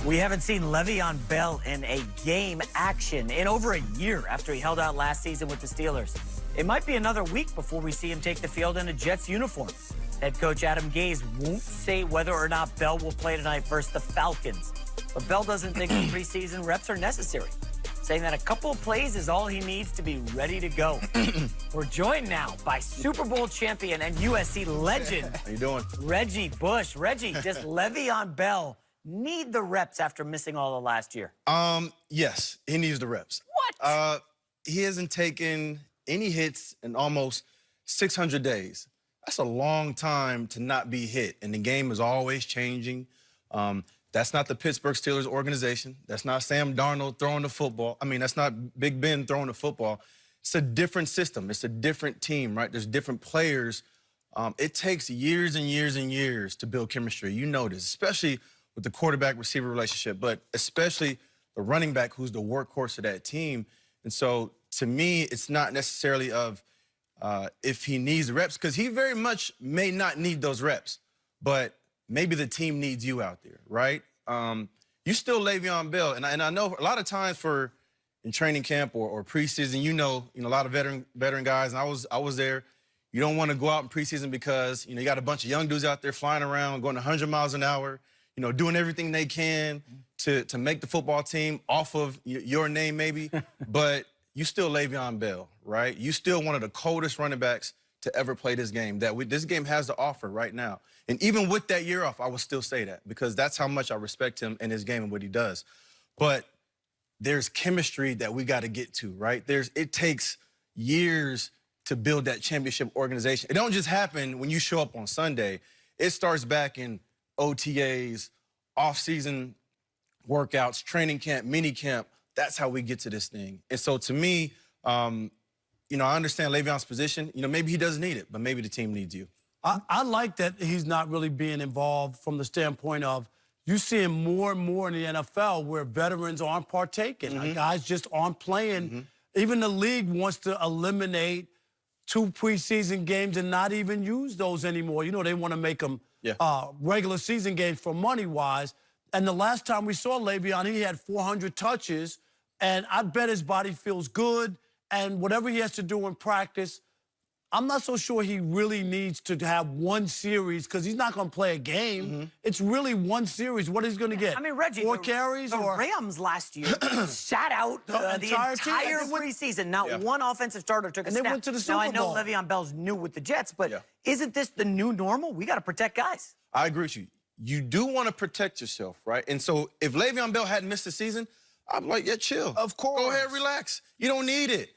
We haven't seen Le'Veon Bell in a game action in over a year after he held out last season with the Steelers. It might be another week before we see him take the field in a Jets uniform. Head coach Adam Gase won't say whether or not Bell will play tonight versus the Falcons. But Bell doesn't think the preseason reps are necessary, saying that a couple of plays is all he needs to be ready to go. We're joined now by Super Bowl champion and USC legend. How you doing? Reggie Bush. Reggie, does Le'Veon Bell need the reps after missing all of last year? Yes, he needs the reps. What? He hasn't taken any hits in almost 600 days. That's a long time to not be hit, and the game is always changing. That's not the Pittsburgh Steelers organization. That's not Sam Darnold throwing the football. I mean, that's not Big Ben throwing the football. It's a different system. It's a different team, right? There's different players. It takes years and years and years to build chemistry. You know this, especially with the quarterback-receiver relationship, but especially the running back who's the workhorse of that team. And so, to me, it's not necessarily of if he needs the reps, because he very much may not need those reps, but maybe the team needs you out there, right? You still Le'Veon Bell, and I know a lot of times in training camp or preseason, you know, a lot of veteran guys, and I was there. You don't want to go out in preseason because you got a bunch of young dudes out there flying around, going 100 miles an hour, doing everything they can to make the football team off of your name, maybe, but you still Le'Veon Bell, right? You still one of the coldest running backs to ever play this game. This game has to offer right now. And even with that year off, I would still say that because that's how much I respect him and his game and what he does. But there's chemistry that we got to get to, right? It takes years to build that championship organization. It don't just happen when you show up on Sunday. It starts back in OTAs, off-season workouts, training camp, mini camp. That's how we get to this thing. And so to me, I understand Le'Veon's position. Maybe he doesn't need it, but maybe the team needs you. I like that he's not really being involved from the standpoint of you seeing more and more in the NFL where veterans aren't partaking. Guys just aren't playing. Even the league wants to eliminate 2 preseason games and not even use those anymore. They want to make them regular season games for money-wise. And the last time we saw Le'Veon, he had 400 touches, and I bet his body feels good. And whatever he has to do in practice, I'm not so sure he really needs to have one series because he's not going to play a game. It's really one series. What is he going to get? I mean, Reggie, 4 carries? The Rams last year sat out the entire preseason. Not one offensive starter took a snap. They went to the Super Bowl. Now, I know Le'Veon Bell's new with the Jets, but isn't this the new normal? We got to protect guys. I agree with you. You do want to protect yourself, right? And so if Le'Veon Bell hadn't missed the season, I'd be like, yeah, chill. Of course. Go ahead, relax. You don't need it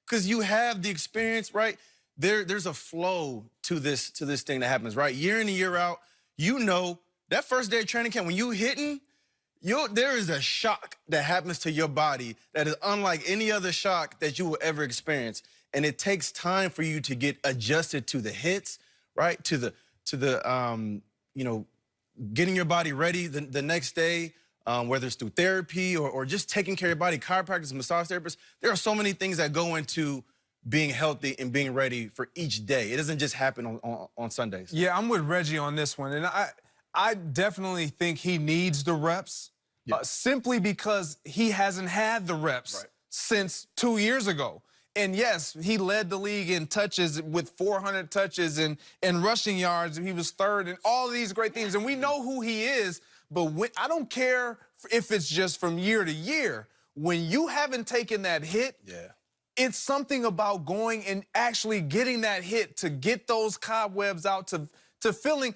because you have the experience, right? There's a flow to this thing that happens, right? Year in and year out, that first day of training camp, when you hitting, there is a shock that happens to your body that is unlike any other shock that you will ever experience. And it takes time for you to get adjusted to the hits, right? To the getting your body ready the next day, whether it's through therapy or just taking care of your body, chiropractors, massage therapists. There are so many things that go into being healthy and being ready for each day. It doesn't just happen on Sundays. Yeah, I'm with Reggie on this one. And I definitely think he needs the reps simply because he hasn't had the reps since 2 years ago. And yes, he led the league in touches with 400 touches and rushing yards. He was third and all of these great things. And we know who he is, but I don't care if it's just from year to year. When you haven't taken that hit, it's something about going and actually getting that hit to get those cobwebs out to feeling,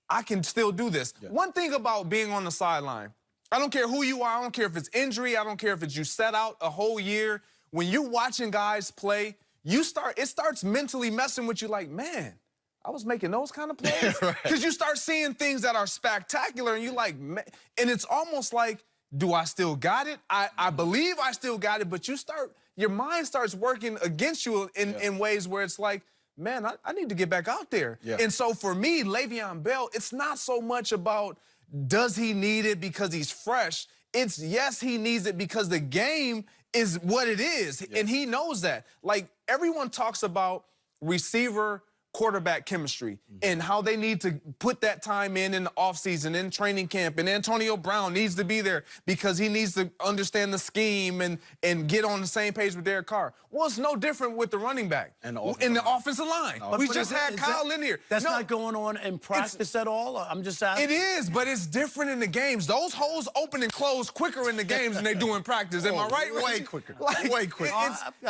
I can still do this. One thing about being on the sideline, I don't care who you are. I don't care if it's injury. I don't care if it's you set out a whole year. When you're watching guys play, it starts mentally messing with you like, man, I was making those kind of plays. Because you start seeing things that are spectacular and you're like, man, and it's almost like, do I still got it? I believe I still got it, but your mind starts working against you in ways where it's like, man, I need to get back out there. And so for me, Le'Veon Bell, it's not so much about does he need it because he's fresh. It's yes, he needs it because the game is what it is, and he knows that. Like, everyone talks about receiver quarterback chemistry and how they need to put that time in the offseason, in training camp. And Antonio Brown needs to be there because he needs to understand the scheme and get on the same page with Derek Carr. Well, it's no different with the running back and the offensive line. We just had Kyle in here. That's not going on in practice at all? I'm just asking. It is, but it's different in the games. Those holes open and close quicker in the games than they do in practice. Am I right? Way quicker. Like, way quicker.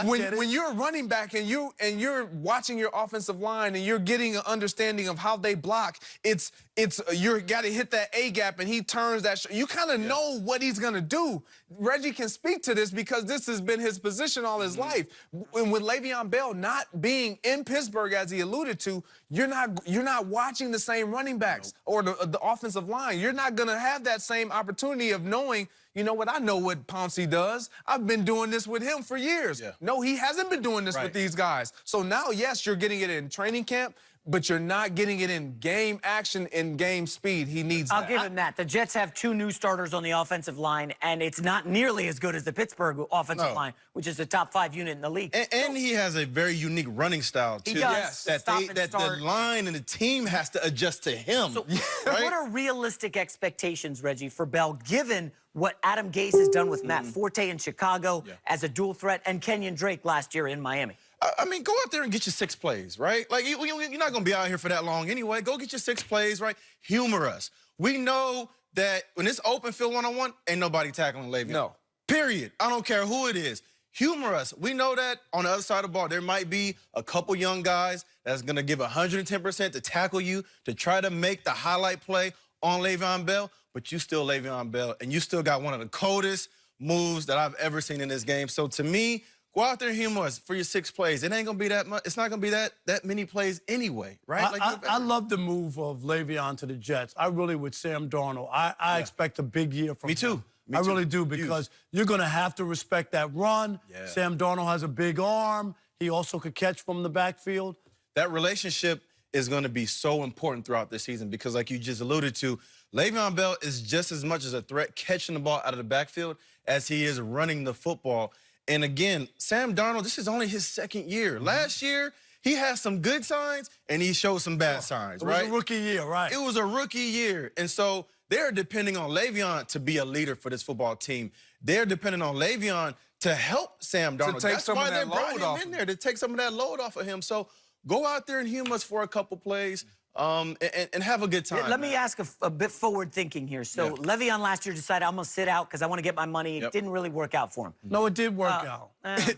When you're a running back and you're watching your offensive line and you're getting an understanding of how they block, you got to hit that A gap and he turns that. You kind of know what he's gonna do. Reggie can speak to this because this has been his position all his life. And with Le'Veon Bell not being in Pittsburgh, as he alluded to, you're not watching the same running backs or the offensive line. You're not gonna have that same opportunity of knowing, you know what, I know what Pouncey does. I've been doing this with him for years. Yeah. No, he hasn't been doing this with these guys. So now, yes, you're getting it in training camp, but you're not getting it in game action and game speed. He needs that. I'll give him that. The Jets have 2 new starters on the offensive line, and it's not nearly as good as the Pittsburgh offensive line, which is the top 5 unit in the league. And he has a very unique running style, too. He does. That the line and the team has to adjust to him. So, what are realistic expectations, Reggie, for Bell, given what Adam Gase has done with Matt Forte in Chicago as a dual threat and Kenyon Drake last year in Miami? I mean, go out there and get your 6 plays, right? Like, you're not going to be out here for that long anyway. Go get your 6 plays, right? Humor us. We know that when it's open field one-on-one, ain't nobody tackling Le'Veon. No. Period. I don't care who it is. Humor us. We know that on the other side of the ball, there might be a couple young guys that's going to give 110% to tackle you, to try to make the highlight play on Le'Veon Bell, but you still Le'Veon Bell, and you still got one of the coldest moves that I've ever seen in this game. So to me, go out there and humor us for your 6 plays. It ain't gonna be that much. It's not gonna be that many plays anyway, right? I love the move of Le'Veon to the Jets. I really with Sam Darnold. I expect a big year from him. Me too. I really do, because you're gonna have to respect that run. Yeah. Sam Darnold has a big arm. He also could catch from the backfield. That relationship is gonna be so important throughout this season because, like you just alluded to, Le'Veon Bell is just as much as a threat catching the ball out of the backfield as he is running the football. And again, Sam Darnold, this is only his 2nd year. Last year, he had some good signs and he showed some bad signs, right? It was a rookie year, right? It was a rookie year. And so they're depending on Le'Veon to be a leader for this football team. They're depending on Le'Veon to help Sam Darnold. To take some of that load off him in there, to take some of that load off of him. So go out there and humor us for a couple plays. And have a good time. Let me ask a bit forward thinking here. So Le'Veon last year decided, I'm going to sit out because I want to get my money. It didn't really work out for him. No, it did work out.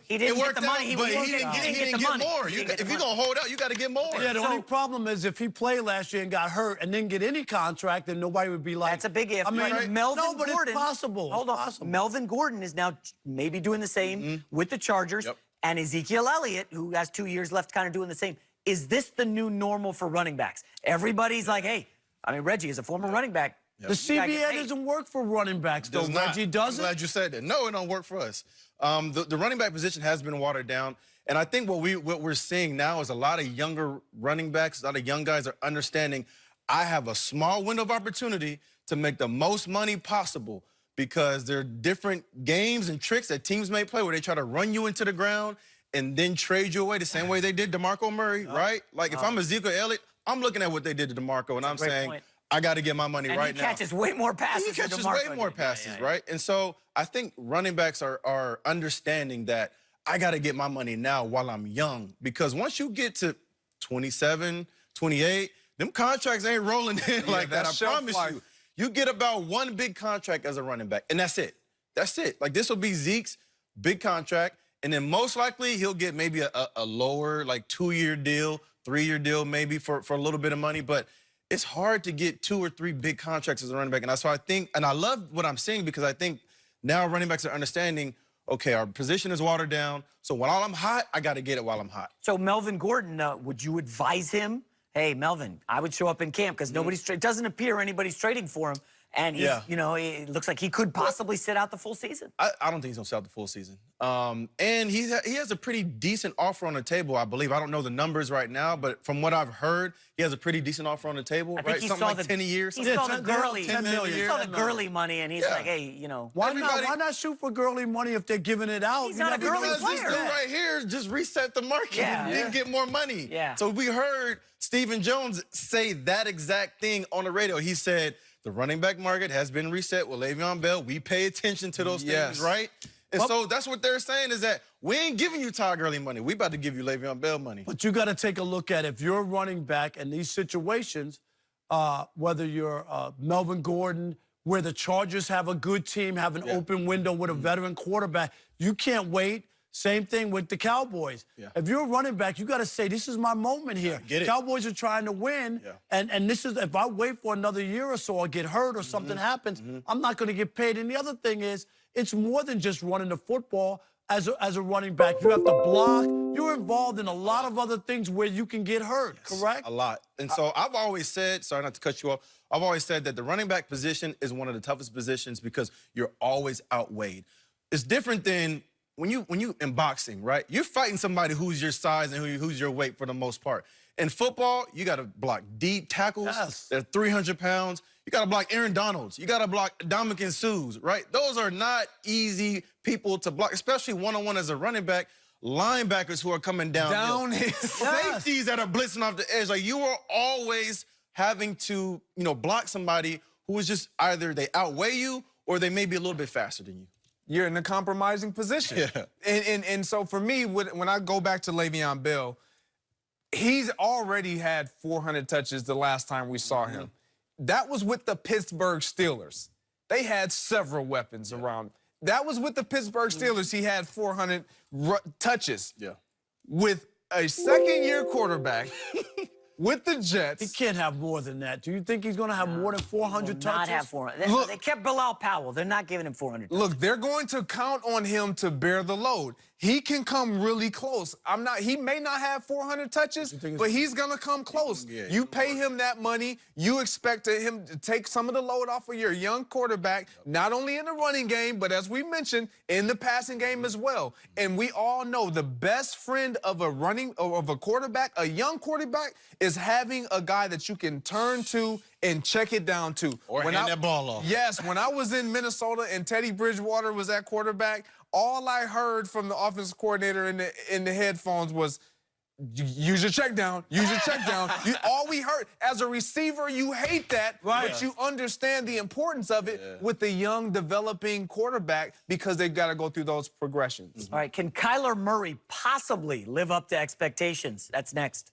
He didn't get the money. He didn't get more. If you're going to hold out, you got to get more. Yeah, the only problem is if he played last year and got hurt and didn't get any contract, then nobody would be like... That's a big if. I mean, Melvin but Gordon... it's possible. Hold on. Melvin Gordon is now maybe doing the same with the Chargers. And Ezekiel Elliott, who has 2 years left, kind of doing the same. Is this the new normal for running backs? Everybody's like, hey, I mean, Reggie is a former running back. The CBA doesn't work for running backs, though. Reggie doesn't? I'm glad you said that. No, it don't work for us. The running back position has been watered down. And I think what we're seeing now is a lot of younger running backs, a lot of young guys are understanding, I have a small window of opportunity to make the most money possible, because there are different games and tricks that teams may play where they try to run you into the ground and then trade you away the same way they did DeMarco Murray, right? Like, if I'm Ezekiel Elliott, I'm looking at what they did to DeMarco, and I'm saying, I got to get my money right now. He catches way more passes He catches way more passes, right? And so I think running backs are understanding that I got to get my money now while I'm young, because once you get to 27, 28, them contracts ain't rolling in like that, I promise you. You get about 1 big contract as a running back, and that's it. That's it. Like, this will be Zeke's big contract. And then most likely he'll get maybe a lower, like 2-year deal, 3-year deal maybe for a little bit of money. But it's hard to get 2 or 3 big contracts as a running back. And so I think, and I love what I'm seeing, because I think now running backs are understanding, okay, our position is watered down. So while I'm hot, I got to get it while I'm hot. So Melvin Gordon, would you advise him? Hey, Melvin, I would show up in camp because it doesn't appear anybody's trading for him. And he's, you know, it looks like he could possibly sit out the full season. I don't think he's gonna sit out the full season. And he has a pretty decent offer on the table, I believe. I don't know the numbers right now, but from what I've heard, he has a pretty decent offer on the table, right? Something like 10 a year. He saw the Gurley, 10 million. he saw the Gurley money, and he's like, hey, you know. Why not shoot for Gurley money if they're giving it out? He's not a Gurley Because player. this dude right here just reset the market and didn't get more money. Yeah. So we heard Stephen Jones say that exact thing on the radio. He said, the running back market has been reset with Le'Veon Bell. We pay attention to those things, right? And so that's what they're saying is that we ain't giving you Todd Gurley money. We about to give you Le'Veon Bell money. But you got to take a look at if you're a running back in these situations, whether you're Melvin Gordon, where the Chargers have a good team, have an open window with a veteran quarterback, you can't wait. Same thing with the Cowboys. If you're a running back, you got to say, this is my moment here. Cowboys are trying to win, and this is, if I wait for another year or so or get hurt or something happens, I'm not going to get paid. And the other thing is, it's more than just running the football as a running back. You have to block. You're involved in a lot of other things where you can get hurt, correct? A lot. And so I've always said, sorry not to cut you off, I've always said that the running back position is one of the toughest positions because you're always outweighed. It's different than when you in boxing, right? You're fighting somebody who's your size and who's your weight for the most part. In football, you got to block deep tackles. They're 300 pounds. You got to block Aaron Donalds. You got to block Dominican Sues, right? Those are not easy people to block, especially one-on-one as a running back. Linebackers who are coming down safeties that are blitzing off the edge. Like, you are always having to, you know, block somebody who is just either they outweigh you or they may be a little bit faster than you. You're in a compromising position. And so for me, when I go back to Le'Veon Bell, he's already had 400 touches the last time we saw him. That was with the Pittsburgh Steelers. They had several weapons around. That was with the Pittsburgh Steelers. He had 400 touches. With a second-year quarterback with the Jets. He can't have more than that. Do you think he's going to have more than 400 touches? Not have 400. Look, they kept Bilal Powell. They're not giving him 400 touches. Look, they're going to count on him to bear the load. He can come really close. He may not have 400 touches, but he's going to come close. You pay him that money. You expect him to take some of the load off of your young quarterback, not only in the running game, but as we mentioned, in the passing game as well. And we all know the best friend of a quarterback, a young quarterback, is having a guy that you can turn to and check it down to. Or hand that ball off. Yes, when I was in Minnesota and Teddy Bridgewater was at quarterback, all I heard from the offensive coordinator in the headphones was, use your check down, use your check down. All we heard, as a receiver, you hate that, but you understand the importance of it with the young, developing quarterback because they've got to go through those progressions. All right, can Kyler Murray possibly live up to expectations? That's next.